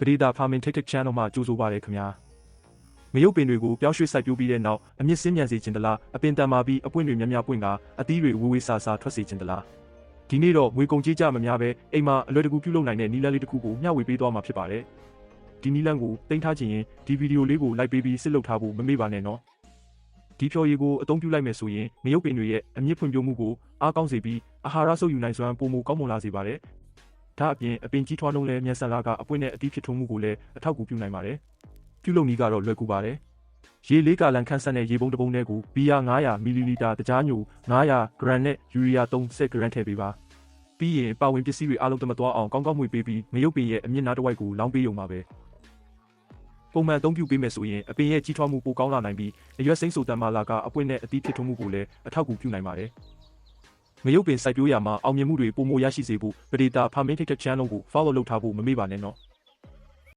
ပဒေတာဖာမင် TikTok channel မှာကြိုးဆိုပါရခင်ဗျာငရုတ်ပင်တွေကိုပြောင်းရွှေ့စိုက်ပျိုးပြီးတဲ့နောက်အမြင့်စင်းမြန်စေခြင်းတလားအပင်တန်မာပြီးအပွင့်တွေများများပွင့်ကအသီးတွေဝေးဝေးဆာဆာထွက်စေခြင်းတလားဒီနေ့တော့ငွေကုန်ကြေးကြမများပဲအိမ်မှာအလွယ်တကူပြုလုပ်နိုင်တဲ့နည်းလမ်းလေးတစ်ခုကိုမျှဝေပေးသွားမှာဖြစ်ပါတယ်ဒီနည်းလမ်းကိုတင်ထားခြင်းရင်ဒီဗီဒီယိုလေးကိုလိုက်ပေးပြီးစစ်လုပ်ထားဖို့မမေ့ပါနဲ့နော်ဒီဖြော်ရည်ကိုအသုံးပြုလိုက်မယ်ဆိုရင်ငရုတ်ပင်တွေရဲ့အမြင့်ဖွံ့ဖြိုးမှုကိုအားကောင်းစေပြီးအာဟာရဆုပ်ယူနိုင်စွမ်းပိုမိုကောင်းမွန်လာစေပါတယ်ဒါအပြင်အပင်ကြီးထွားနှုန်းလည်းမြန်ဆန်လာကအပွင့်နဲ့အသီးဖြစ်ထွန်းမှုကိုလည်းအထောက်အကူပြုနိုင်ပါတယ်ပြုလုပ်နည်းကတော့လွယ်ကူပါတယ်ရေ၄ဂါလန်ခန့်ဆန့်တဲ့ရေပုံးတစ်ပုံးထဲကိုဘီယာ900မီလီလီတာတကြားညို900ဂရမ်နဲ့ယူရီးယား30ဂရမ်ထည့်ပေးပါပြီးရင်ပါဝင်ပစ္စည်းတွေအားလုံးတမသွားအောင်ကောင်းကောင်းမှွေပေးပြီးငရုတ်ပင်ရဲ့အမြင့်နားတစ်ဝိုက်ကိုလောင်းပေးရုံပါပဲပုံမှန်အသုံးပြုပေးမယ်ဆိုရင်အပင်ရဲ့ကြီးထွားမှုပိုကောင်းလာနိုင်ပြီးအရွက်စိမ်းဆိုတန်မာလာကအပွင့်နဲ့အသီးဖြစ်ထွန်းမှုကိုလည်းအထောက်အကူပြုနိုင်ပါတယ်ငရုတ်ပင်စိုက်ပျိုးရာမှာအောင်မြင်မှုတွေပိုမိုရရှိစေဖို့ပဒေတာဖာမင်း TikTok channel ကို follow လုပ်ထားဖို့မမေ့ပါနဲ့နော်